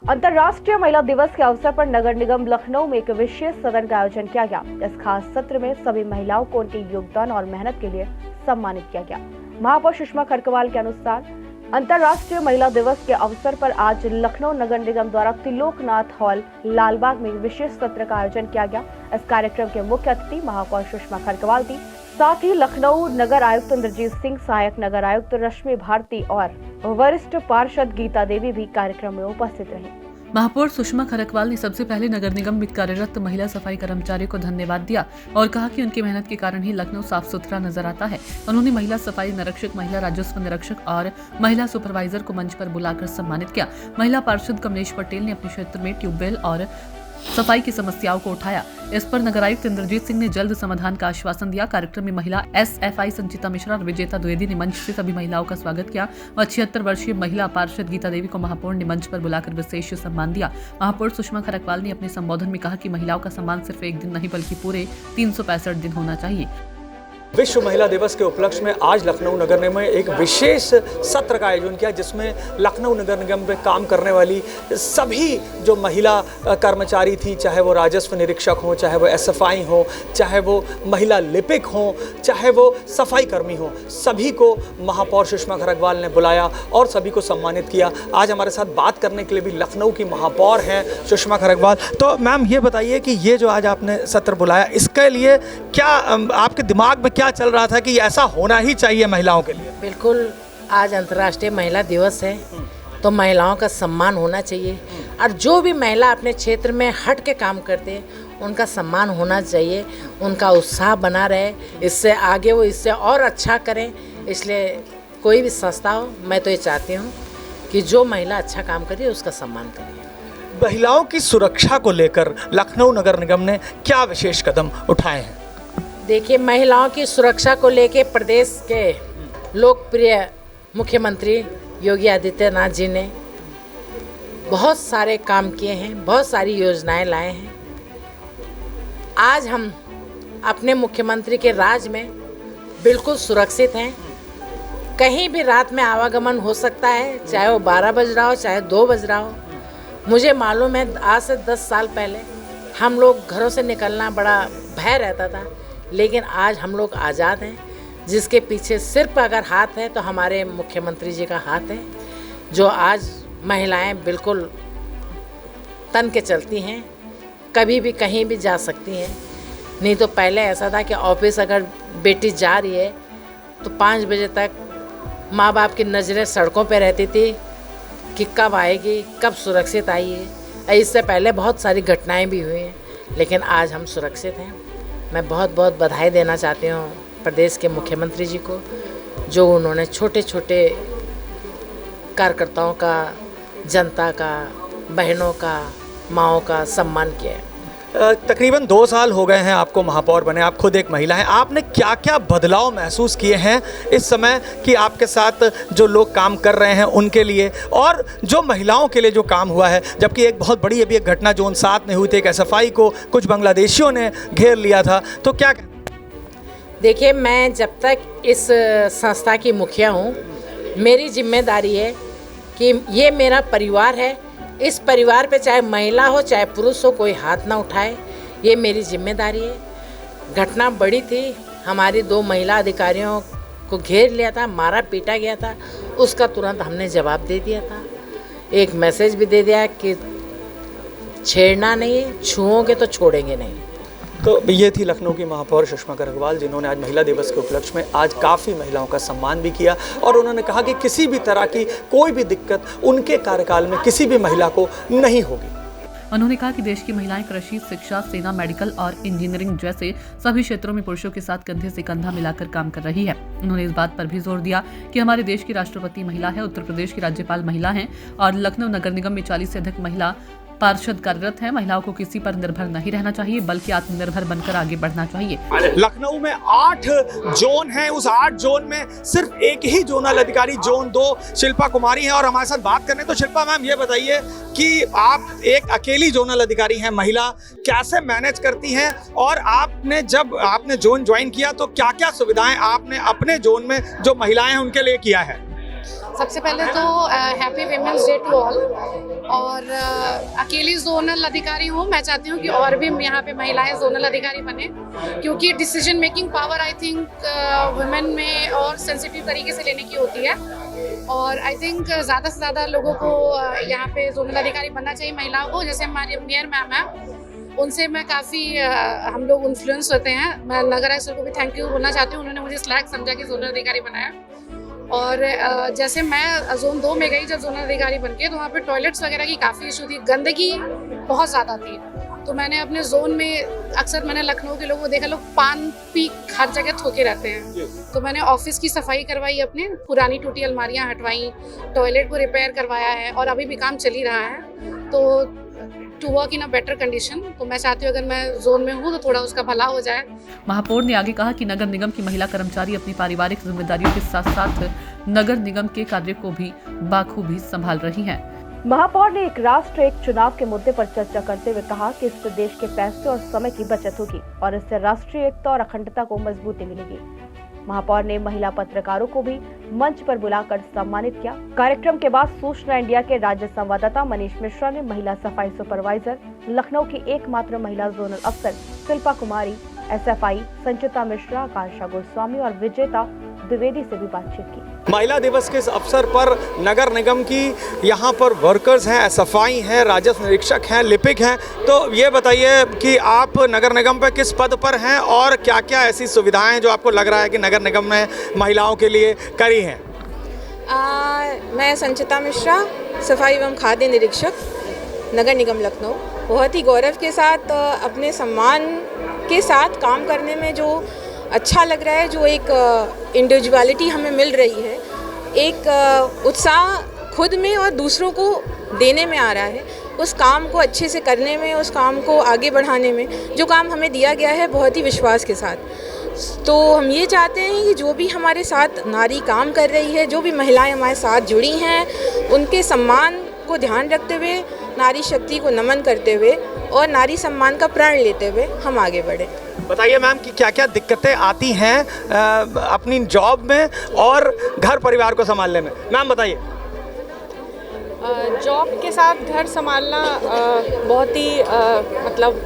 अंतर्राष्ट्रीय महिला दिवस के अवसर पर नगर निगम लखनऊ में एक विशेष सदन का आयोजन किया गया। इस खास सत्र में सभी महिलाओं को उनके योगदान और मेहनत के लिए सम्मानित किया गया। महापौर सुषमा खरकवाल के अनुसार अंतर्राष्ट्रीय महिला दिवस के अवसर पर आज लखनऊ नगर निगम द्वारा त्रिलोकनाथ हॉल लालबाग में विशेष सत्र का आयोजन किया गया। इस कार्यक्रम के मुख्य अतिथि महापौर सुषमा खरकवाल थी। साथ ही लखनऊ नगर आयुक्त इंद्रजीत सिंह, सहायक नगर आयुक्त रश्मि भारती और वरिष्ठ पार्षद गीता देवी भी कार्यक्रम में उपस्थित रही। महापौर सुषमा खरकवाल ने सबसे पहले नगर निगम में कार्यरत महिला सफाई कर्मचारियों को धन्यवाद दिया और कहा कि उनकी मेहनत के कारण ही लखनऊ साफ सुथरा नजर आता है। उन्होंने महिला सफाई निरीक्षक, महिला राजस्व निरीक्षक और महिला सुपरवाइजर को मंच पर बुलाकर सम्मानित किया। महिला पार्षद कमलेश पटेल ने अपने क्षेत्र में ट्यूबवेल और सफाई की समस्याओं को उठाया। इस पर नगर आयुक्त इंद्रजीत सिंह ने जल्द समाधान का आश्वासन दिया। कार्यक्रम में महिला SFI संचिता मिश्रा और विजेता द्विवेदी ने मंच से सभी महिलाओं का स्वागत किया और 76 वर्षीय महिला पार्षद गीता देवी को महापौर ने मंच पर बुलाकर विशेष सम्मान दिया। महापौर सुषमा खरकवाल ने अपने संबोधन में कहा कि महिलाओं का सम्मान सिर्फ एक दिन नहीं बल्कि पूरे 365 दिन होना चाहिए। विश्व महिला दिवस के उपलक्ष्य में आज लखनऊ नगर निगम में एक विशेष सत्र का आयोजन किया, जिसमें लखनऊ नगर निगम में काम करने वाली सभी जो महिला कर्मचारी थी, चाहे वो राजस्व निरीक्षक हों, चाहे वो SFI हों, चाहे वो महिला लिपिक हों, चाहे वो सफाई कर्मी हों, सभी को महापौर सुषमा खरकवाल ने बुलाया और सभी को सम्मानित किया। आज हमारे साथ बात करने के लिए भी लखनऊ की महापौर हैं सुषमा खरकवाल। तो मैम ये बताइए कि ये जो आज आपने सत्र बुलाया, इसके लिए क्या आपके दिमाग में क्या चल रहा था कि ऐसा होना ही चाहिए महिलाओं के लिए? बिल्कुल, आज अंतर्राष्ट्रीय महिला दिवस है तो महिलाओं का सम्मान होना चाहिए और जो भी महिला अपने क्षेत्र में हट के काम करते हैं उनका सम्मान होना चाहिए, उनका उत्साह बना रहे, इससे आगे वो इससे और अच्छा करें। इसलिए कोई भी संस्था हो, मैं तो ये चाहती हूँ कि जो महिला अच्छा काम करे उसका सम्मान करें। महिलाओं की सुरक्षा को लेकर लखनऊ नगर निगम ने क्या विशेष कदम उठाए हैं? देखिए, महिलाओं की सुरक्षा को लेके प्रदेश के लोकप्रिय मुख्यमंत्री योगी आदित्यनाथ जी ने बहुत सारे काम किए हैं, बहुत सारी योजनाएं लाए हैं। आज हम अपने मुख्यमंत्री के राज में बिल्कुल सुरक्षित हैं। कहीं भी रात में आवागमन हो सकता है, चाहे वो 12 बज रहा हो, चाहे 2 बज रहा हो। मुझे मालूम है, आज से 10 साल पहले हम लोग घरों से निकलना बड़ा भय रहता था, लेकिन आज हम लोग आज़ाद हैं। जिसके पीछे सिर्फ अगर हाथ है तो हमारे मुख्यमंत्री जी का हाथ है, जो आज महिलाएं बिल्कुल तन के चलती हैं, कभी भी कहीं भी जा सकती हैं। नहीं तो पहले ऐसा था कि ऑफिस अगर बेटी जा रही है तो 5 बजे तक माँ बाप की नज़रें सड़कों पे रहती थी कि कब आएगी, कब सुरक्षित आई है। इससे पहले बहुत सारी घटनाएं भी हुई हैं, लेकिन आज हम सुरक्षित हैं। मैं बहुत बहुत बधाई देना चाहती हूँ प्रदेश के मुख्यमंत्री जी को, जो उन्होंने छोटे छोटे कार्यकर्ताओं का, जनता का, बहनों का, माँओं का सम्मान किया है। तकरीबन 2 साल हो गए हैं आपको महापौर बने, आप खुद एक महिला हैं। आपने क्या क्या बदलाव महसूस किए हैं इस समय कि आपके साथ जो लोग काम कर रहे हैं उनके लिए, और जो महिलाओं के लिए जो काम हुआ है? जबकि एक बहुत बड़ी अभी एक घटना जोन 7 में हुई थी, एक SFI को कुछ बांग्लादेशियों ने घेर लिया था, तो क्या? देखिए, मैं जब तक इस संस्था की मुखिया हूँ, मेरी जिम्मेदारी है कि ये मेरा परिवार है। इस परिवार पे चाहे महिला हो चाहे पुरुष हो, कोई हाथ ना उठाए, ये मेरी जिम्मेदारी है। घटना बड़ी थी, हमारी 2 महिला अधिकारियों को घेर लिया था, मारा पीटा गया था। उसका तुरंत हमने जवाब दे दिया था, एक मैसेज भी दे दिया कि छेड़ना नहीं, छुओगे तो छोड़ेंगे नहीं। तो ये थी लखनऊ की महापौर सुषमा खरकवाल, जिन्होंने आज महिला दिवस के उपलक्ष्य में आज काफ़ी महिलाओं का सम्मान भी किया और उन्होंने कहा कि किसी भी तरह की कोई भी दिक्कत उनके कार्यकाल में किसी भी महिला को नहीं होगी। उन्होंने कहा कि देश की महिलाएं कृषि, शिक्षा, सेना, मेडिकल और इंजीनियरिंग जैसे सभी क्षेत्रों में पुरुषों के साथ कंधे से कंधा मिलाकर काम कर रही है। उन्होंने इस बात पर भी जोर दिया कि हमारे देश की राष्ट्रपति महिला है, उत्तर प्रदेश की राज्यपाल महिला हैं और लखनऊ नगर निगम में 40 से अधिक महिला पार्षद कार्यरत है। महिलाओं को किसी पर निर्भर नहीं रहना चाहिए, बल्कि आत्मनिर्भर बनकर आगे बढ़ना चाहिए। लखनऊ में 8 जोन हैं, उस 8 जोन में सिर्फ एक ही जोनल अधिकारी जोन 2 शिल्पा कुमारी हैं और हमारे साथ बात करने। तो शिल्पा मैम, ये बताइए कि आप एक अकेली जोनल अधिकारी हैं, महिला, कैसे मैनेज करती हैं, और आपने जब आपने जोन ज्वाइन किया तो क्या क्या सुविधाएं आपने अपने जोन में जो महिलाएं हैं उनके लिए किया है? सबसे पहले तो happy women's day to all. और अकेली जोनल अधिकारी हूँ, मैं चाहती हूँ कि और भी यहाँ पे महिलाएं जोनल अधिकारी बने, क्योंकि decision making power I think women में और सेंसिटिव तरीके से लेने की होती है। और आई थिंक ज़्यादा से ज़्यादा लोगों को यहाँ पे जोनल अधिकारी बनना चाहिए महिलाओं को। जैसे हमारी मेयर मैम है, उनसे मैं काफ़ी हम लोग इन्फ्लुएंस होते हैं। मैं नगर आयुक्त को भी थैंक यू बोलना चाहती हूँ, उन्होंने मुझे इस लायक समझा कि जोनल अधिकारी बनाया। और जैसे मैं जोन 2 में गई जब जोनल अधिकारी बन के, तो वहाँ पे टॉयलेट्स वगैरह की काफ़ी इशू थी, गंदगी बहुत ज़्यादा थी। तो मैंने अपने जोन में अक्सर मैंने लखनऊ के लोगों को देखा, लोग पान पी हर जगह थोके रहते हैं। तो मैंने ऑफिस की सफाई करवाई, अपने पुरानी टूटी अलमारियाँ हटवाई, टॉयलेट को रिपेयर करवाया है और अभी भी काम चल ही रहा है। तो to work in a better condition. तो मैं चाहती हूँ अगर मैं जोन में हूँ तो थोड़ा उसका भला हो जाए। महापौर ने आगे कहा कि नगर निगम की महिला कर्मचारी अपनी पारिवारिक जिम्मेदारियों के साथ साथ नगर निगम के कार्य को भी बाखूबी संभाल रही हैं। महापौर ने एक राष्ट्र एक चुनाव के मुद्दे पर चर्चा करते हुए कहा कि इससे देश के पैसे और समय की बचत होगी और इससे राष्ट्रीय एकता और अखंडता को मजबूती मिलेगी। महापौर ने महिला पत्रकारों को भी मंच पर बुलाकर सम्मानित किया। कार्यक्रम के बाद सूचना इंडिया के राज्य संवाददाता मनीष मिश्रा ने महिला सफाई सुपरवाइजर, लखनऊ की एकमात्र महिला जोनल अफसर शिल्पा कुमारी, SFI संचिता मिश्रा, आकांक्षा गोस्वामी और विजेता द्विवेदी से भी बातचीत की। महिला दिवस के इस अवसर पर नगर निगम की यहाँ पर वर्कर्स हैं, SFI हैं, राजस्व निरीक्षक हैं, लिपिक हैं। तो ये बताइए कि आप नगर निगम पे किस पद पर हैं और क्या क्या ऐसी सुविधाएं जो आपको लग रहा है कि नगर निगम में महिलाओं के लिए करी हैं? मैं संचिता मिश्रा, सफाई एवं खाद्य निरीक्षक, नगर निगम लखनऊ। बहुत ही गौरव के साथ अपने सम्मान के साथ काम करने में जो अच्छा लग रहा है, जो एक इंडिविजुअलिटी हमें मिल रही है, एक उत्साह खुद में और दूसरों को देने में आ रहा है, उस काम को अच्छे से करने में, उस काम को आगे बढ़ाने में, जो काम हमें दिया गया है बहुत ही विश्वास के साथ। तो हम ये चाहते हैं कि जो भी हमारे साथ नारी काम कर रही है, जो भी महिलाएं हमारे साथ जुड़ी हैं, उनके सम्मान को ध्यान रखते हुए, नारी शक्ति को नमन करते हुए और नारी सम्मान का प्रण लेते हुए हम आगे बढ़ें। बताइए मैम कि क्या क्या दिक्कतें आती हैं अपनी जॉब में और घर परिवार को संभालने में। मैम बताइए। जॉब के साथ घर संभालना बहुत ही मतलब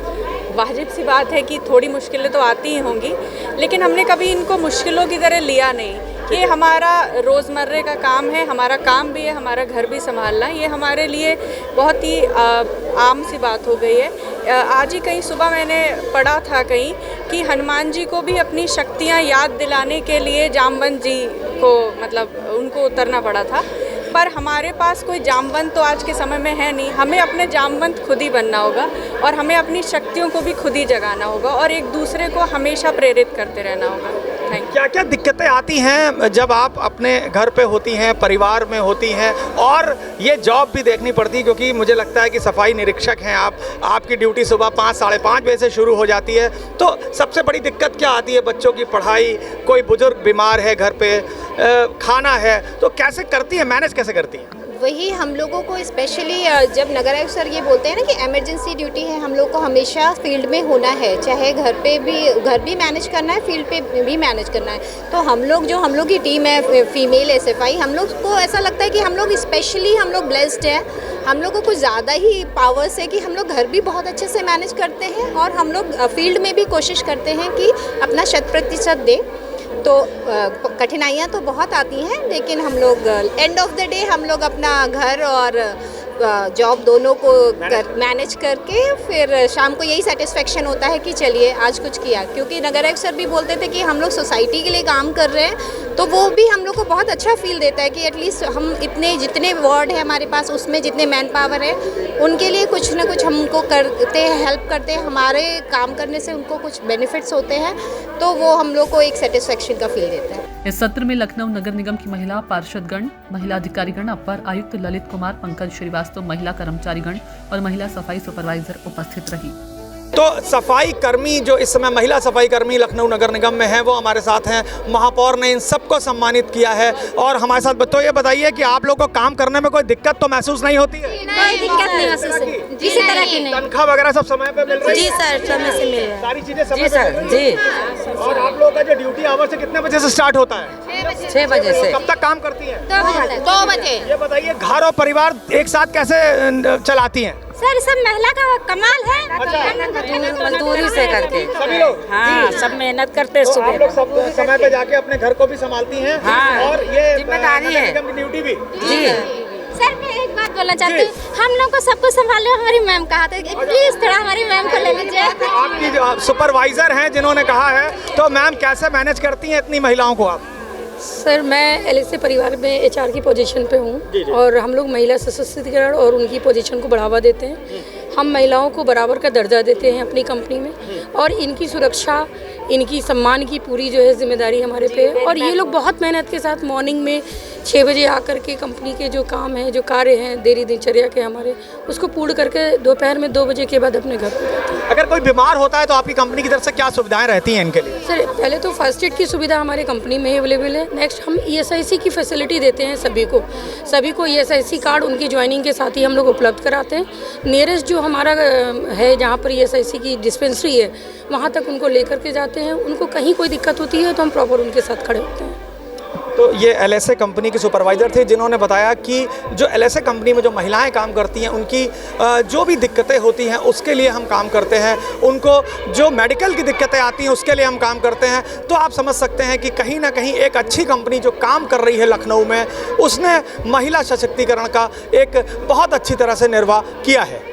वाजिब सी बात है कि थोड़ी मुश्किलें तो आती ही होंगी, लेकिन हमने कभी इनको मुश्किलों की तरह लिया नहीं। ये हमारा रोज़मर्रे का काम है, हमारा काम भी है, हमारा घर भी संभालना, ये हमारे लिए बहुत ही आम सी बात हो गई है। आज ही कहीं सुबह मैंने पढ़ा था कहीं कि हनुमान जी को भी अपनी शक्तियाँ याद दिलाने के लिए जामवंत जी को मतलब उनको उतरना पड़ा था, पर हमारे पास कोई जामवंत तो आज के समय में है नहीं। हमें अपने जामवंत खुद ही बनना होगा और हमें अपनी शक्तियों को भी खुद ही जगाना होगा और एक दूसरे को हमेशा प्रेरित करते रहना होगा। Thank you. क्या क्या दिक्कतें आती हैं जब आप अपने घर पे होती हैं, परिवार में होती हैं और ये जॉब भी देखनी पड़ती है, क्योंकि मुझे लगता है कि सफाई निरीक्षक हैं आप, आपकी ड्यूटी सुबह 5 साढ़े 5 बजे से शुरू हो जाती है। तो सबसे बड़ी दिक्कत क्या आती है? बच्चों की पढ़ाई, कोई बुजुर्ग बीमार है घर पे, खाना है, तो कैसे करती है, मैनेज कैसे करती है? वही हम लोगों को स्पेशली जब नगर आयुक्त सर ये बोलते हैं ना कि इमरजेंसी ड्यूटी है, हम लोग को हमेशा फील्ड में होना है, चाहे घर भी मैनेज करना है, फील्ड पे भी मैनेज करना है। तो हम लोग की टीम है फीमेल SFI, हम लोग को ऐसा लगता है कि हम लोग स्पेशली हम लोग ब्लेस्ड हैं। हम लोग को कुछ ज़्यादा ही पावर्स है कि हम लोग घर भी बहुत अच्छे से मैनेज करते हैं और हम लोग फील्ड में भी कोशिश करते हैं कि अपना 100% दें। तो कठिनाइयाँ तो बहुत आती हैं, लेकिन हम लोग एंड ऑफ द डे हम लोग अपना घर और जॉब दोनों को मैनेज करके फिर शाम को यही सेटिस्फेक्शन होता है कि चलिए आज कुछ किया। क्योंकि नगर आयुक्त सर भी बोलते थे कि हम लोग सोसाइटी के लिए काम कर रहे हैं, तो वो भी हम लोग को बहुत अच्छा फील देता है कि एटलीस्ट हम इतने जितने वार्ड है हमारे पास, उसमें जितने मैन पावर है, उनके लिए कुछ ना कुछ हमको करते हैं, हेल्प करते हैं। हमारे काम करने से उनको कुछ बेनिफिट्स होते हैं, तो वो हम लोग को एक सेटिस्फेक्शन का फील देता है। इस सत्र में लखनऊ नगर निगम की महिला पार्षदगण, महिला अधिकारीगण, अपर आयुक्त ललित कुमार, पंकज श्रीवास्तव, महिला कर्मचारीगण और महिला सफाई सुपरवाइजर उपस्थित रही। तो सफाई कर्मी जो इस समय महिला सफाई कर्मी लखनऊ नगर निगम में हैं वो हमारे साथ हैं। महापौर ने इन सबको सम्मानित किया है और हमारे साथ तो ये बताइए कि आप लोगों को काम करने में कोई दिक्कत तो महसूस नहीं होती है? कोई दिक्कत नहीं महसूस होती, किसी तरह की नहीं। तनख्वाह वगैरह सब समय पे मिल रही है? जी सर, समय से मिल रहा है। सारी चीजें समय पे जी। और आप लोगों का जो ड्यूटी आवर से कितने बजे से स्टार्ट होता है? 6 बजे से। कब तक काम करती हैं? 2 बजे। ये बताइए घर और परिवार एक साथ कैसे चलाती हैं? सर सब महिला का कमाल है। मजदूरी से करके सभी लोग? हाँ, सब मेहनत करते तो सुबह। आप लोग सब समय पे जाके अपने घर को भी संभालती हैं? हाँ, और ये जिम्मेदारी है। नगर निगम की ड्यूटी भी? जी। सर मैं एक बात बोलना चाहती हूँ, हम लोग को सब कुछ संभालने हमारी मैम कहा था, प्लीज थोड़ा हमारी मैम को ले लीजिए। आपकी जो सुपरवाइजर हैं जिन्होंने कहा है, तो मैम कैसे मैनेज करती हैं इतनी महिलाओं को आप? सर मैं एलएसए परिवार में एचआर की पोजीशन पे हूँ और हम लोग महिला सशक्तिकरण और उनकी पोजीशन को बढ़ावा देते हैं। हम महिलाओं को बराबर का दर्जा देते हैं अपनी कंपनी में और इनकी सुरक्षा, इनकी सम्मान की पूरी जो है जिम्मेदारी हमारे पे है। और ये लोग बहुत मेहनत के साथ मॉर्निंग में 6 बजे आकर के कंपनी के जो काम है, जो कार्य हैं डेली दिनचर्या के हमारे, उसको पूर्ण करके दोपहर में 2 बजे के बाद अपने घर को जाते हैं। अगर कोई बीमार होता है तो आपकी कंपनी की तरफ से क्या सुविधाएं रहती हैं इनके लिए? सर पहले तो फर्स्ट एड की सुविधा हमारे कंपनी में अवेलेबल है। नेक्स्ट हम ESIC की फैसिलिटी देते हैं सभी को ESIC कार्ड उनकी ज्वाइनिंग के साथ ही हम लोग उपलब्ध कराते हैं। नियरेस्ट जो हमारा है जहाँ पर ESIC की डिस्पेंसरी है वहाँ तक उनको लेकर के जाते हैं। उनको कहीं कोई दिक्कत होती है तो हम प्रॉपर उनके साथ खड़े होते हैं। तो ये एलएसए कंपनी के सुपरवाइज़र थे जिन्होंने बताया कि जो एलएसए कंपनी में जो महिलाएं काम करती हैं उनकी जो भी दिक्कतें होती हैं उसके लिए हम काम करते हैं। उनको जो मेडिकल की दिक्कतें आती हैं उसके लिए हम काम करते हैं। तो आप समझ सकते हैं कि कहीं ना कहीं एक अच्छी कंपनी जो काम कर रही है लखनऊ में, उसने महिला सशक्तिकरण का एक बहुत अच्छी तरह से निर्वाह किया है।